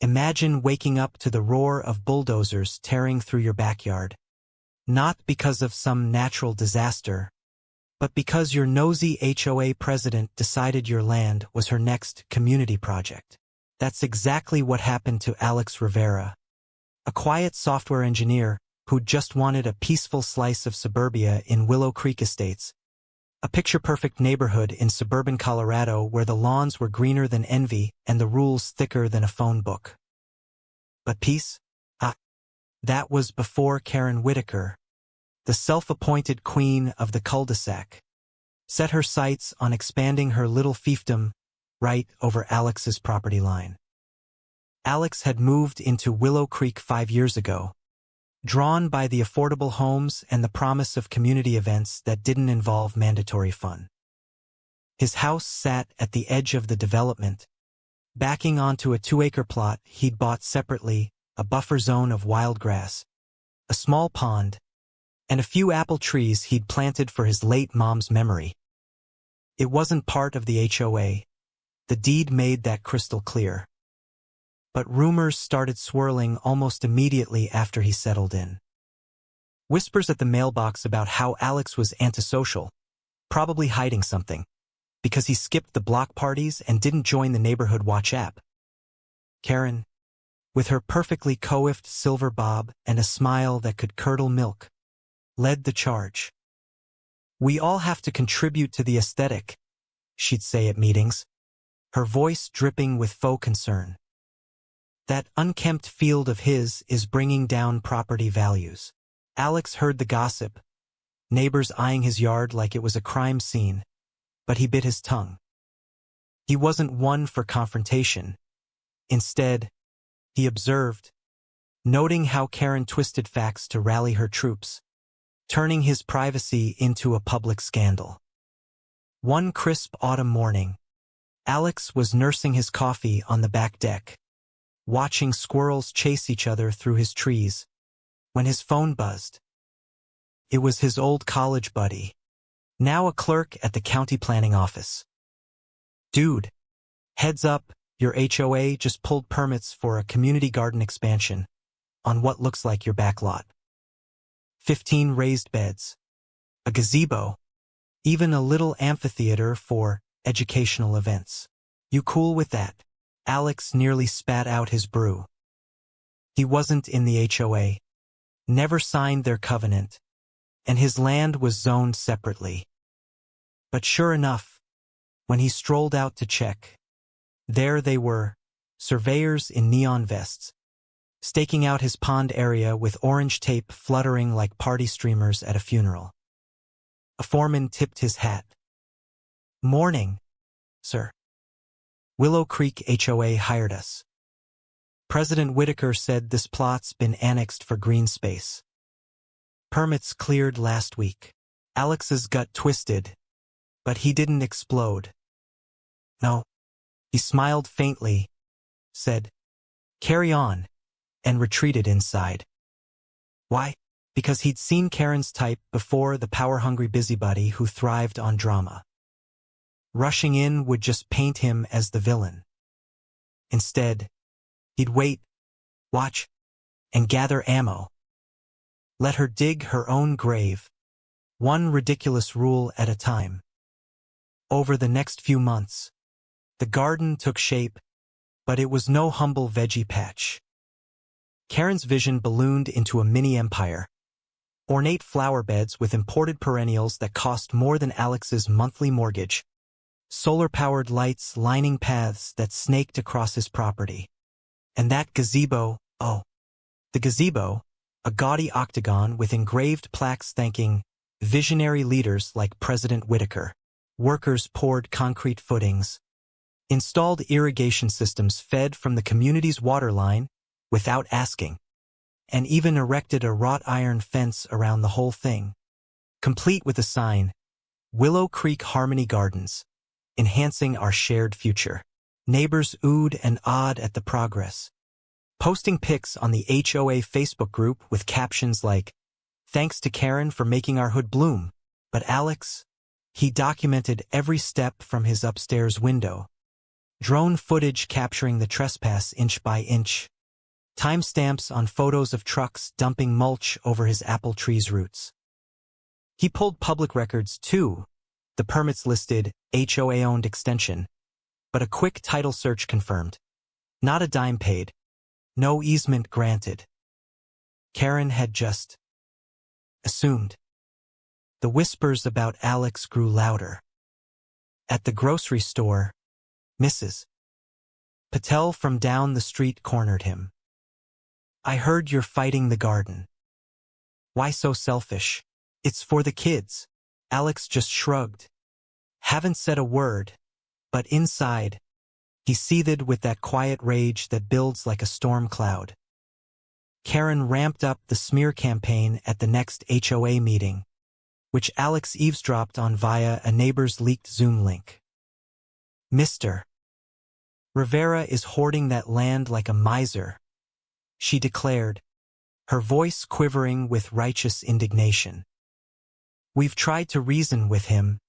Imagine waking up to the roar of bulldozers tearing through your backyard. Not because of some natural disaster, but because your nosy HOA president decided your land was her next community project. That's exactly what happened to Alex Rivera, a quiet software engineer who just wanted a peaceful slice of suburbia in Willow Creek Estates, a picture-perfect neighborhood in suburban Colorado where the lawns were greener than envy and the rules thicker than a phone book. But peace? That was before Karen Whitaker, the self-appointed queen of the cul-de-sac, set her sights on expanding her little fiefdom right over Alex's property line. Alex had moved into Willow Creek 5 years ago, drawn by the affordable homes and the promise of community events that didn't involve mandatory fun. His house sat at the edge of the development, backing onto a 2-acre plot he'd bought separately, a buffer zone of wild grass, a small pond, and a few apple trees he'd planted for his late mom's memory. It wasn't part of the HOA. The deed made that crystal clear. But rumors started swirling almost immediately after he settled in. Whispers at the mailbox about how Alex was antisocial, probably hiding something, because he skipped the block parties and didn't join the neighborhood watch app. Karen, with her perfectly coiffed silver bob and a smile that could curdle milk, led the charge. "We all have to contribute to the aesthetic," she'd say at meetings, her voice dripping with faux concern. "That unkempt field of his is bringing down property values." Alex heard the gossip, neighbors eyeing his yard like it was a crime scene, but he bit his tongue. He wasn't one for confrontation. Instead, he observed, noting how Karen twisted facts to rally her troops, turning his privacy into a public scandal. One crisp autumn morning, Alex was nursing his coffee on the back deck, watching squirrels chase each other through his trees, when his phone buzzed. It was his old college buddy, now a clerk at the county planning office. "Dude, heads up, your HOA just pulled permits for a community garden expansion on what looks like your back lot. 15 raised beds, a gazebo, even a little amphitheater for educational events. You cool with that?" Alex nearly spat out his brew. He wasn't in the HOA, never signed their covenant, and his land was zoned separately. But sure enough, when he strolled out to check, there they were, surveyors in neon vests, staking out his pond area with orange tape fluttering like party streamers at a funeral. A foreman tipped his hat. "Morning, sir. Willow Creek HOA hired us. President Whitaker said this plot's been annexed for green space. Permits cleared last week." Alex's gut twisted, but he didn't explode. "No." He smiled faintly, said, "Carry on," and retreated inside. Why? Because he'd seen Karen's type before, the power-hungry busybody who thrived on drama. Rushing in would just paint him as the villain. Instead, he'd wait, watch, and gather ammo. Let her dig her own grave, one ridiculous rule at a time. Over the next few months, the garden took shape, but it was no humble veggie patch. Karen's vision ballooned into a mini-empire. Ornate flower beds with imported perennials that cost more than Alex's monthly mortgage. Solar-powered lights lining paths that snaked across his property. And that gazebo, the gazebo, a gaudy octagon with engraved plaques thanking visionary leaders like President Whitaker. Workers poured concrete footings, installed irrigation systems fed from the community's water line without asking, and even erected a wrought iron fence around the whole thing, complete with a sign, "Willow Creek Harmony Gardens, enhancing our shared future." Neighbors oohed and awed at the progress, posting pics on the HOA Facebook group with captions like, "Thanks to Karen for making our hood bloom." But Alex, he documented every step from his upstairs window, Drone footage capturing the trespass inch by inch. Timestamps on photos of trucks dumping mulch over his apple tree's roots. He pulled public records too. The permits listed HOA-owned extension, but a quick title search confirmed. Not a dime paid. No easement granted. Karen had just assumed. The whispers about Alex grew louder. At the grocery store, Mrs. Patel from down the street cornered him. "I heard you're fighting the garden. Why so selfish? It's for the kids." Alex just shrugged. Haven't said a word, but inside, he seethed with that quiet rage that builds like a storm cloud. Karen ramped up the smear campaign at the next HOA meeting, which Alex eavesdropped on via a neighbor's leaked Zoom link. "Mr. Rivera is hoarding that land like a miser," she declared, her voice quivering with righteous indignation. "We've tried to reason with him,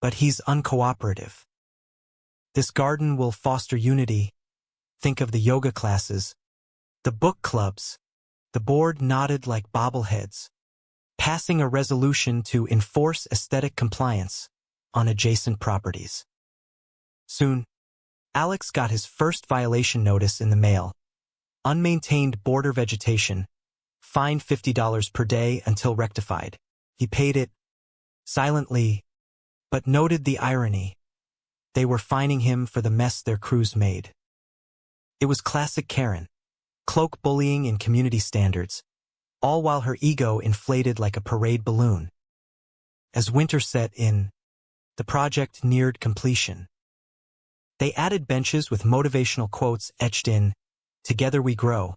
but he's uncooperative. This garden will foster unity. Think of the yoga classes, the book clubs." The board nodded like bobbleheads, passing a resolution to enforce aesthetic compliance on adjacent properties. Soon, Alex got his first violation notice in the mail. Unmaintained border vegetation, fine $50 per day until rectified. He paid it silently, but noted the irony. They were fining him for the mess their crews made. It was classic Karen. Cloak bullying in community standards, all while her ego inflated like a parade balloon. As winter set in, the project neared completion. They added benches with motivational quotes etched in, "Together we grow,"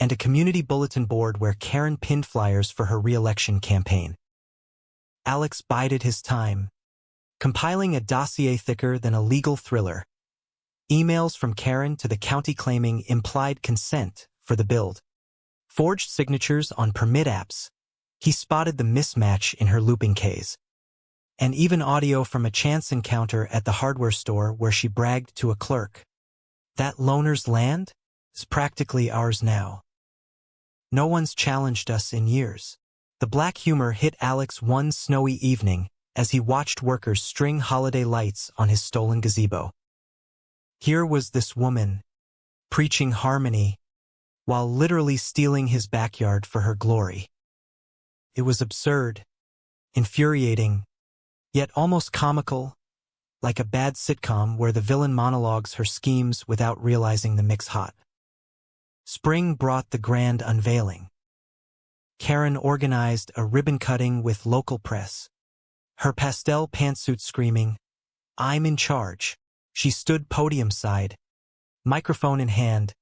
and a community bulletin board where Karen pinned flyers for her re-election campaign. Alex bided his time, compiling a dossier thicker than a legal thriller. Emails from Karen to the county claiming implied consent for the build. Forged signatures on permit apps. He spotted the mismatch in her looping case. And even audio from a chance encounter at the hardware store where she bragged to a clerk. "That loaner's land is practically ours now. No one's challenged us in years." The black humor hit Alex one snowy evening as he watched workers string holiday lights on his stolen gazebo. Here was this woman, preaching harmony, while literally stealing his backyard for her glory. It was absurd, infuriating, yet almost comical, like a bad sitcom where the villain monologues her schemes without realizing the mix hot. Spring brought the grand unveiling. Karen organized a ribbon cutting with local press. Her pastel pantsuit screaming, "I'm in charge." She stood podium side, microphone in hand.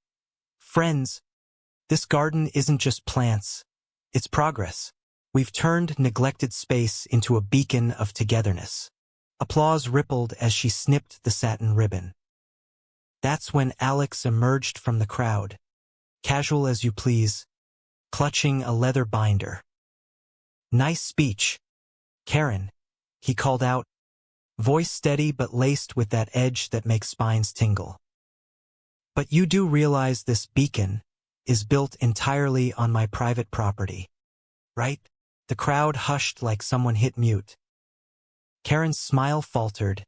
"Friends, this garden isn't just plants, it's progress. We've turned neglected space into a beacon of togetherness." Applause rippled as she snipped the satin ribbon. That's when Alex emerged from the crowd, casual as you please, clutching a leather binder. "Nice speech, Karen," he called out, voice steady but laced with that edge that makes spines tingle. "But you do realize this beacon is built entirely on my private property, right?" The crowd hushed like someone hit mute. Karen's smile faltered,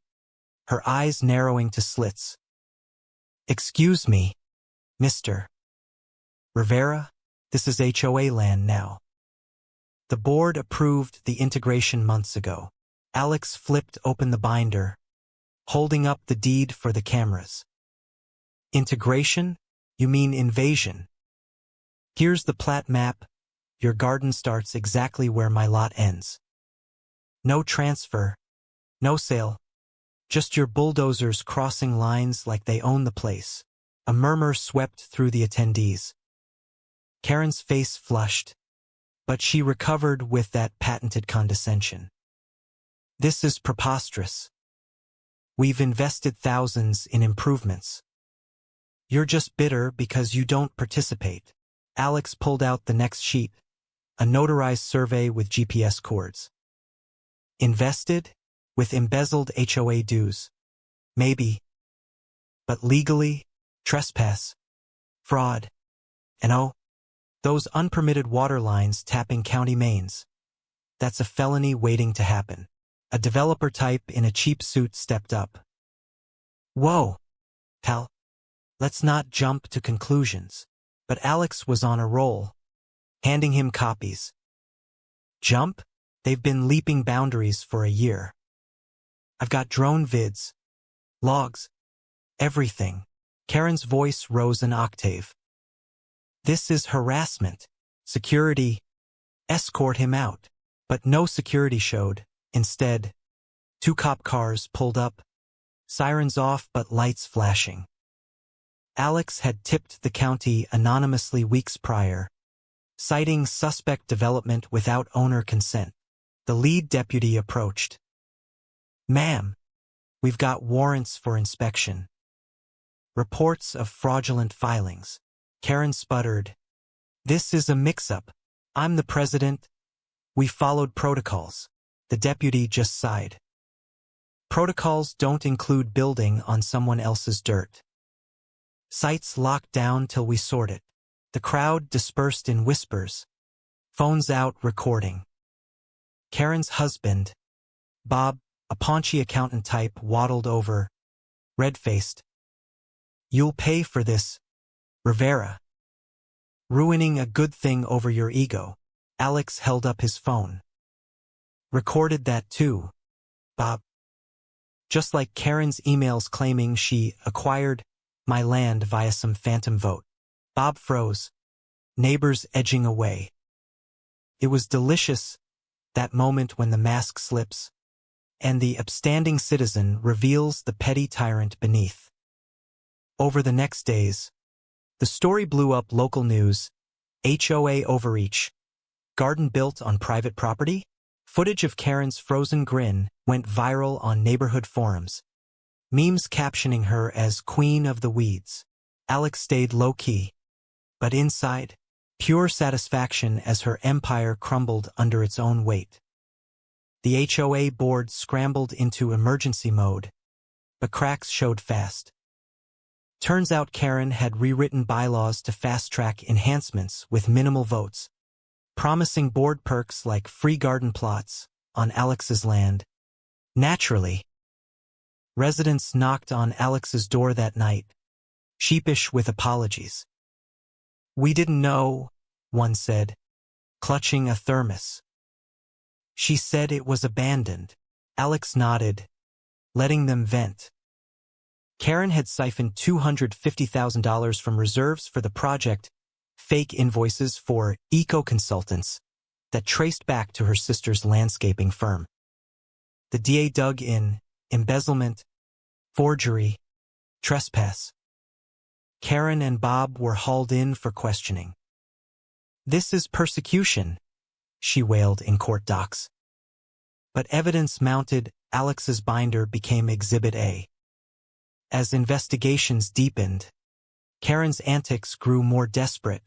her eyes narrowing to slits. "Excuse me, Mr. Rivera, this is HOA land now. The board approved the integration months ago." Alex flipped open the binder, holding up the deed for the cameras. "Integration? You mean invasion? Here's the plat map. Your garden starts exactly where my lot ends. No transfer, no sale, just your bulldozers crossing lines like they own the place." A murmur swept through the attendees. Karen's face flushed, but she recovered with that patented condescension. "This is preposterous. We've invested thousands in improvements. You're just bitter because you don't participate." Alex pulled out the next sheet, a notarized survey with GPS cords. "Invested? With embezzled HOA dues? Maybe. But legally, trespass, fraud, and those unpermitted water lines tapping county mains. That's a felony waiting to happen. A developer type in a cheap suit stepped up. Whoa, pal. Let's not jump to conclusions. But Alex was on a roll, handing him copies. Jump? They've been leaping boundaries for a year. I've got drone vids, logs, everything. Karen's voice rose an octave. This is harassment. Security, escort him out. But no security showed. Instead, 2 cop cars pulled up, sirens off but lights flashing. Alex had tipped the county anonymously weeks prior, citing suspect development without owner consent. The lead deputy approached. Ma'am, we've got warrants for inspection. Reports of fraudulent filings. Karen sputtered. This is a mix-up. I'm the president. We followed protocols. The deputy just sighed. Protocols don't include building on someone else's dirt. Sites locked down till we sort it. The crowd dispersed in whispers. Phones out recording. Karen's husband, Bob, a paunchy accountant type, waddled over, red-faced. You'll pay for this, Rivera. Ruining a good thing over your ego. Alex held up his phone. Recorded that too, Bob. Just like Karen's emails claiming she acquired my land via some phantom vote. Bob froze, neighbors edging away. It was delicious, that moment when the mask slips, and the upstanding citizen reveals the petty tyrant beneath. Over the next days, the story blew up local news. HOA overreach. Garden built on private property? Footage of Karen's frozen grin went viral on neighborhood forums. Memes captioning her as Queen of the Weeds. Alex stayed low-key, but inside, pure satisfaction as her empire crumbled under its own weight. The HOA board scrambled into emergency mode, but cracks showed fast. Turns out Karen had rewritten bylaws to fast-track enhancements with minimal votes, promising board perks like free garden plots on Alex's land. Naturally, residents knocked on Alex's door that night, sheepish with apologies. We didn't know, one said, clutching a thermos. She said it was abandoned. Alex nodded, letting them vent. Karen had siphoned $250,000 from reserves for the project, fake invoices for eco-consultants that traced back to her sister's landscaping firm. The DA dug in embezzlement, forgery, trespass. Karen and Bob were hauled in for questioning. This is persecution, she wailed in court docs. But evidence mounted. Alex's binder became Exhibit A. As investigations deepened, Karen's antics grew more desperate,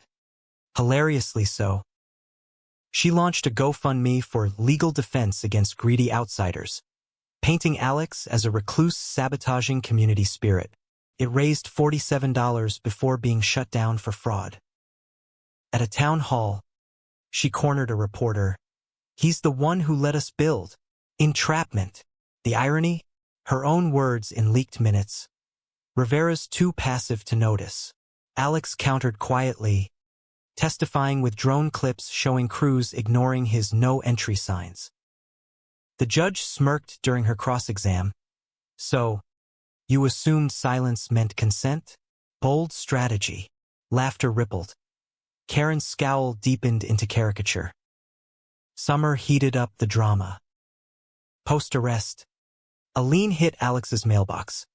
hilariously so. She launched a GoFundMe for legal defense against greedy outsiders, painting Alex as a recluse sabotaging community spirit. It raised $47 before being shut down for fraud. At a town hall, she cornered a reporter. He's the one who let us build. Entrapment. The irony? Her own words in leaked minutes. Rivera's too passive to notice. Alex countered quietly, testifying with drone clips showing crews ignoring his no-entry signs. The judge smirked during her cross-exam. So, you assumed silence meant consent? Bold strategy. Laughter rippled. Karen's scowl deepened into caricature. Summer heated up the drama. Post-arrest. A lien hit Alex's mailbox.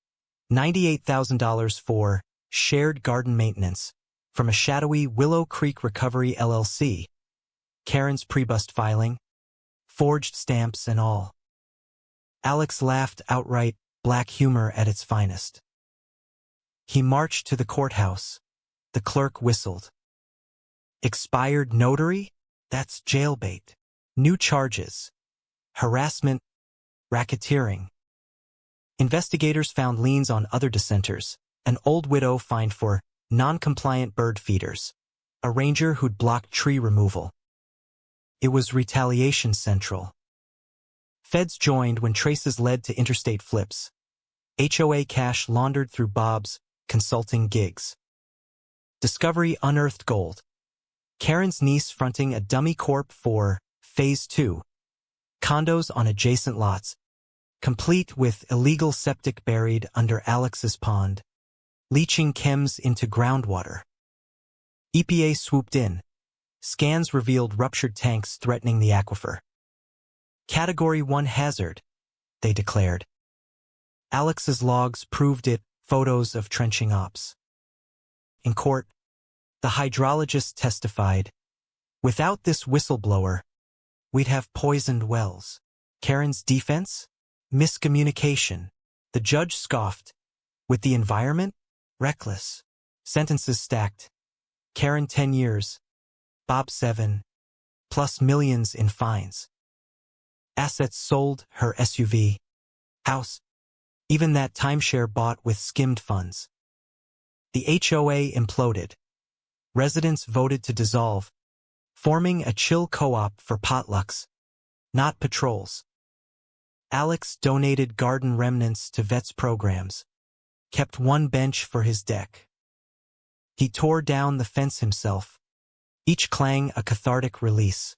$98,000 for shared garden maintenance from a shadowy Willow Creek Recovery LLC. Karen's pre-bust filing, forged stamps and all. Alex laughed outright, black humor at its finest. He marched to the courthouse. The clerk whistled. Expired notary? That's jailbait. New charges. Harassment, racketeering. Investigators found liens on other dissenters, An old widow fined for non-compliant bird feeders. A ranger who'd blocked tree removal. It was retaliation central. Feds joined when traces led to interstate flips. HOA cash laundered through Bob's consulting gigs. Discovery unearthed gold. Karen's niece fronting a dummy corp for Phase 2. Condos on adjacent lots, complete with illegal septic buried under Alex's pond, leaching chems into groundwater. EPA swooped in. Scans revealed ruptured tanks threatening the aquifer. Category 1 hazard, they declared. Alex's logs proved it, photos of trenching ops. In court, the hydrologist testified, "Without this whistleblower, we'd have poisoned wells." Karen's defense? Miscommunication. The judge scoffed. With the environment? Reckless. Sentences stacked. Karen 10 years. Bob 7. Plus millions in fines. Assets sold, her SUV. House. Even that timeshare bought with skimmed funds. The HOA imploded. Residents voted to dissolve, forming a chill co-op for potlucks, not patrols. Alex donated garden remnants to vets programs, kept one bench for his deck. He tore down the fence himself, each clang a cathartic release.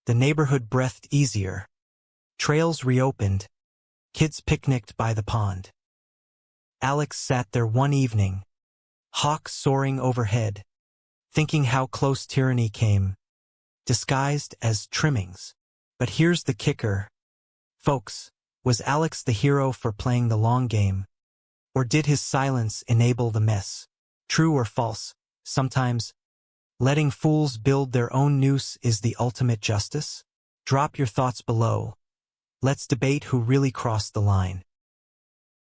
The neighborhood breathed easier. Trails reopened. Kids picnicked by the pond. Alex sat there one evening, hawk soaring overhead, thinking how close tyranny came, disguised as trimmings. But here's the kicker. Folks, was Alex the hero for playing the long game? Or did his silence enable the mess? True or false? Sometimes, letting fools build their own noose is the ultimate justice? Drop your thoughts below. Let's debate who really crossed the line.